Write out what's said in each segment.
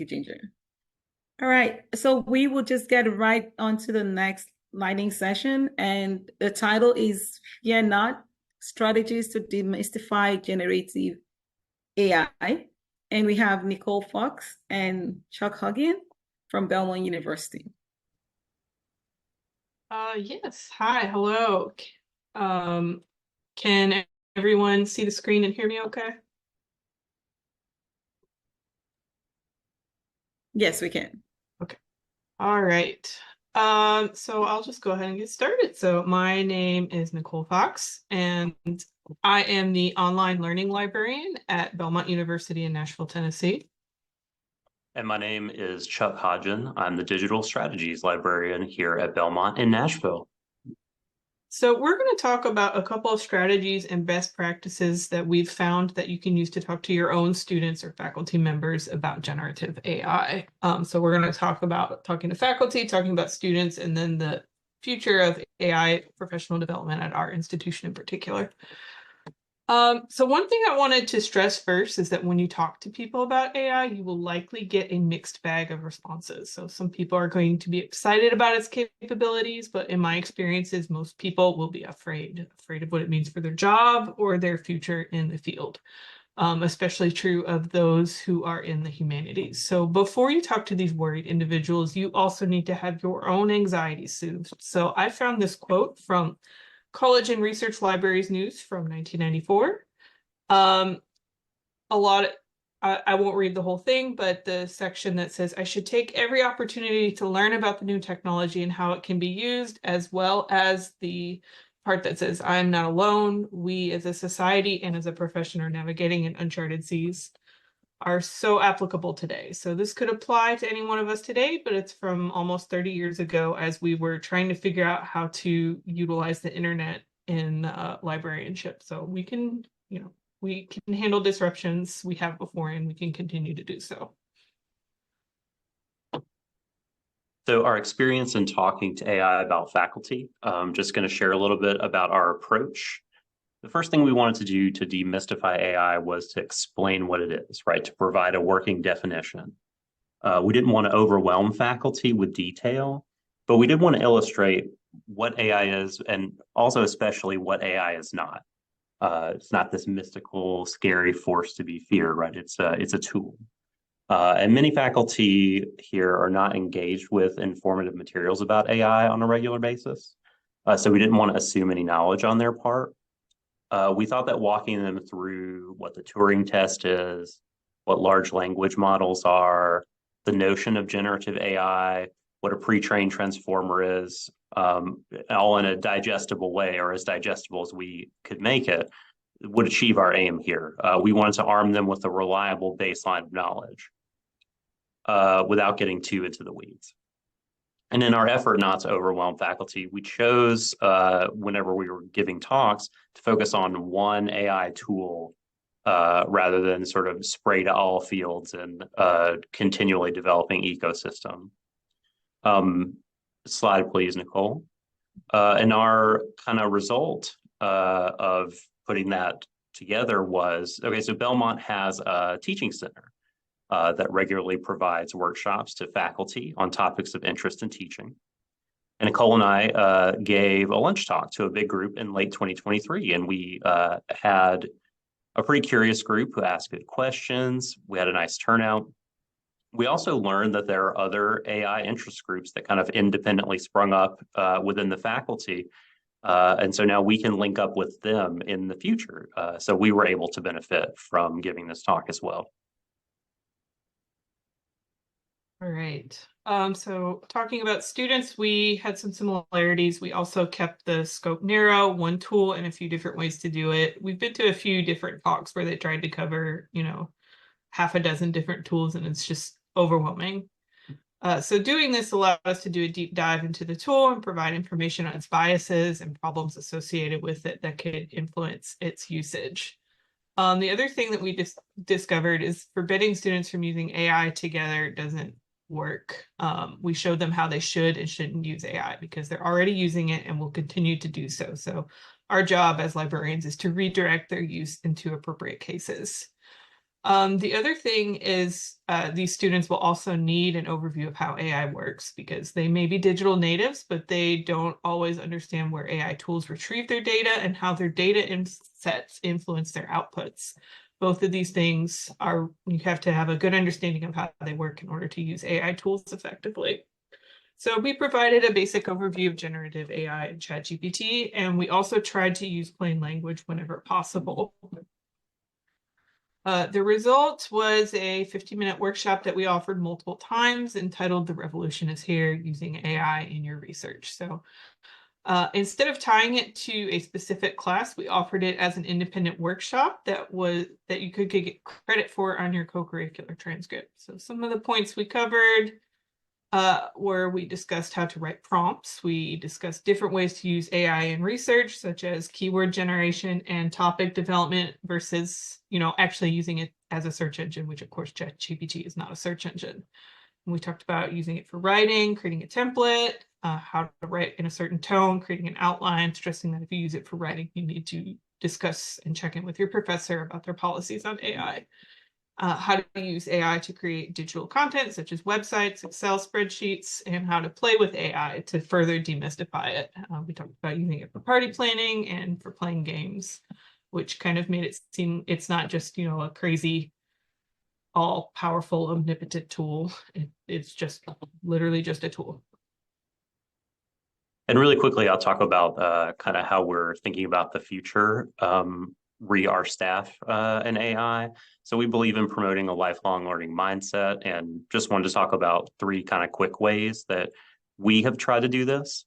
you, Ginger. All right, so we will just get right on to the next lightning session, and the title is Fear Not, Strategies to Demystify Generative AI. And we have Nicole Fox and Chuck Hodgin from Belmont University. Yes. Hi, hello. Can everyone see the screen and hear me okay? Yes, we can. Okay. All right. So I'll just go ahead and get started. So my name is Nicole Fox, and I am the online learning librarian at Belmont University in Nashville, Tennessee. And my name is Chuck Hodgin. I'm the digital strategies librarian here at Belmont in Nashville. So we're going to talk about a couple of strategies and best practices that we've found that you can use to talk to your own students or faculty members about generative AI. So we're going to talk about talking to faculty, talking about students, and then the future of AI professional development at our institution in particular. So one thing I wanted to stress first is that when you talk to people about AI, you will likely get a mixed bag of responses. So some people are going to be excited about its capabilities, but in my experiences, most people will be afraid of what it means for their job or their future in the field. Especially true of those who are in the humanities. So before you talk to these worried individuals, you also need to have your own anxiety soothed. So I found this quote from College and Research Libraries News from 1994. I won't read the whole thing, but the section that says, I should take every opportunity to learn about the new technology and how it can be used, as well as the part that says, I am not alone. We as a society and as a profession are navigating in uncharted seas, are so applicable today. So this could apply to any one of us today, but it's from almost 30 years ago as we were trying to figure out how to utilize the internet in librarianship. So we can, we can handle disruptions we have before, and we can continue to do so. So our experience in talking to AI about faculty, I'm just going to share a little bit about our approach. The first thing we wanted to do to demystify AI was to explain what it is, right? To provide a working definition. We didn't want to overwhelm faculty with detail, but we did want to illustrate what AI is, and also especially what AI is not. It's not this mystical, scary force to be feared, right? It's a tool. And many faculty here are not engaged with informative materials about AI on a regular basis. So we didn't want to assume any knowledge on their part. We thought that walking them through what the Turing test is, what large language models are, the notion of generative AI, what a pre-trained transformer is, all in a digestible way, or as digestible as we could make it, would achieve our aim here. We wanted to arm them with a reliable baseline of knowledge without getting too into the weeds. And in our effort not to overwhelm faculty, we chose, whenever we were giving talks, to focus on one AI tool rather than sort of spray to all fields and continually developing ecosystem. Slide, please, Nicole. And our kind of result of putting that together was, okay, so Belmont has a teaching center that regularly provides workshops to faculty on topics of interest in teaching. And Nicole and I gave a lunch talk to a big group in late 2023, and we had a pretty curious group who asked good questions. We had a nice turnout. We also learned that there are other AI interest groups that kind of independently sprung up within the faculty. And so now we can link up with them in the future. So we were able to benefit from giving this talk as well. All right. So talking about students, we had some similarities. We also kept the scope narrow, one tool and a few different ways to do it. We've been to a few different talks where they tried to cover, half a dozen different tools, and it's just overwhelming. So doing this allowed us to do a deep dive into the tool and provide information on its biases and problems associated with it that could influence its usage. The other thing that we discovered is forbidding students from using AI together doesn't work. We showed them how they should and shouldn't use AI because they're already using it and will continue to do so. So our job as librarians is to redirect their use into appropriate cases. The other thing is these students will also need an overview of how AI works, because they may be digital natives, but they don't always understand where AI tools retrieve their data and how their data sets influence their outputs. Both of these things you have to have a good understanding of how they work in order to use AI tools effectively. So we provided a basic overview of generative AI and ChatGPT, and we also tried to use plain language whenever possible. The result was a 50-minute workshop that we offered multiple times entitled "The Revolution is Here, Using AI in Your Research." So instead of tying it to a specific class, we offered it as an independent workshop that you could get credit for on your co-curricular transcript. So some of the points we covered where we discussed how to write prompts. We discussed different ways to use AI in research, such as keyword generation and topic development versus, actually using it as a search engine, which of course ChatGPT is not a search engine. And we talked about using it for writing, creating a template, how to write in a certain tone, creating an outline, stressing that if you use it for writing, you need to discuss and check in with your professor about their policies on AI. How to use AI to create digital content, such as websites, Excel spreadsheets, and how to play with AI to further demystify it. We talked about using it for party planning and for playing games, which kind of made it seem it's not just, a crazy, all-powerful, omnipotent tool. It's just literally just a tool. And really quickly, I'll talk about kind of how we're thinking about the future our staff in AI. So we believe in promoting a lifelong learning mindset, and just wanted to talk about 3 kind of quick ways that we have tried to do this.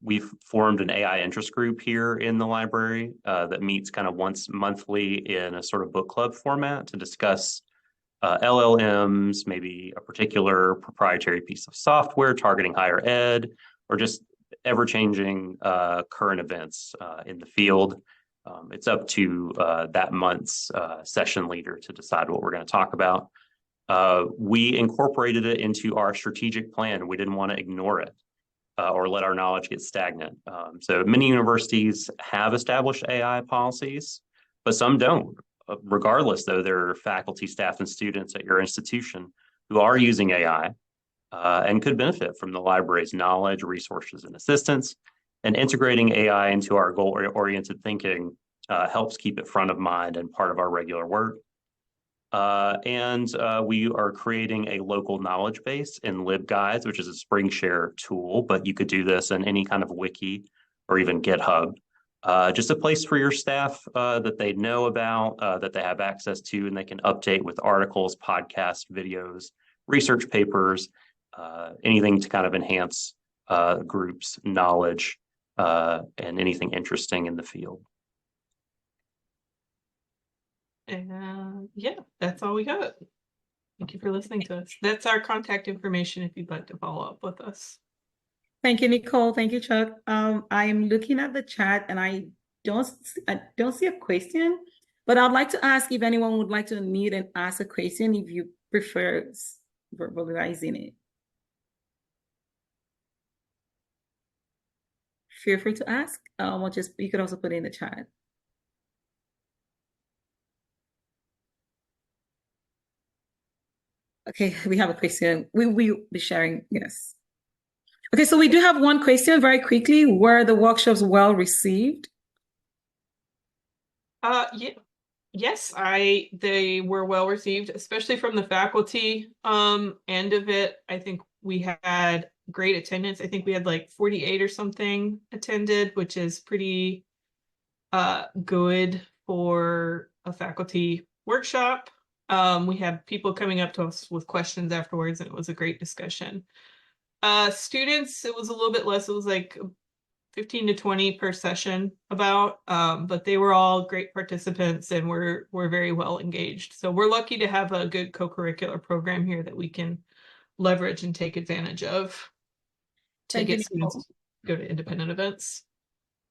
We've formed an AI interest group here in the library that meets kind of once monthly in a sort of book club format to discuss LLMs, maybe a particular proprietary piece of software targeting higher ed, or just ever-changing current events in the field. It's up to that month's session leader to decide what we're going to talk about. We incorporated it into our strategic plan. We didn't want to ignore it or let our knowledge get stagnant. So many universities have established AI policies, but some don't. Regardless, though, there are faculty, staff, and students at your institution who are using AI and could benefit from the library's knowledge, resources, and assistance. And integrating AI into our goal-oriented thinking helps keep it front of mind and part of our regular work. And we are creating a local knowledge base in LibGuides, which is a SpringShare tool, but you could do this in any kind of wiki or even GitHub. Just a place for your staff that they know about, that they have access to, and they can update with articles, podcasts, videos, research papers, anything to kind of enhance groups' knowledge and anything interesting in the field. And yeah, that's all we got. Thank you for listening to us. That's our contact information if you'd like to follow up with us. Thank you, Nicole. Thank you, Chuck. I'm looking at the chat and I don't see a question, but I'd like to ask if anyone would like to unmute and ask a question if you prefer verbalizing it. Feel free to ask. You could also put it in the chat. Okay, we have a question. We will be sharing, yes. Okay, so we do have one question very quickly. Were the workshops well received? Yeah. Yes, they were well received, especially from the faculty end of it. I think we had great attendance. I think we had like 48 or something attended, which is pretty good for a faculty workshop. We had people coming up to us with questions afterwards, and it was a great discussion. Students, it was a little bit less. It was like 15 to 20 per session but they were all great participants and were very well engaged. So we're lucky to have a good co-curricular program here that we can leverage and take advantage of to get students to go to independent events.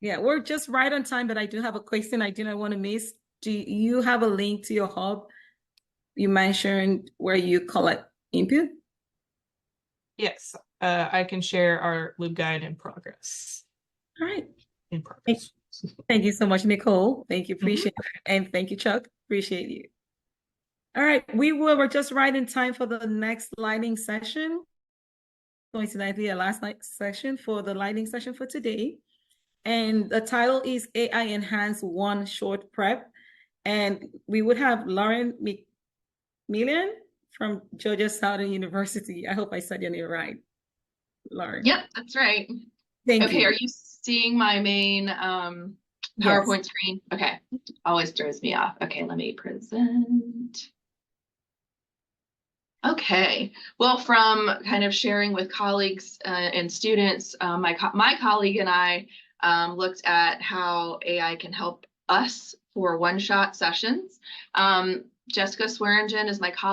Yeah, we're just right on time, but I do have a question I didn't want to miss. Do you have a link to your hub? You mentioned where you collect input? Yes, I can share our LibGuide in progress. All right. In progress. Thank you so much, Nicole. Thank you. Appreciate it. And thank you, Chuck. Appreciate you. All right, we're just right in time for the next lightning session. Coincidentally, the last session for the lightning session for today. And the title is AI Enhanced One Short Prep. And we would have Lauren McMillan from Georgia Southern University. I hope I said your name right, Lauren. Yep, that's right. Thank Okay, you. are you seeing my main PowerPoint screen? Okay, always throws me off. Okay, let me present. Okay, well, from kind of sharing with colleagues and students, my colleague and I looked at how AI can help us for one-shot sessions. Jessica Swearingen is my colleague.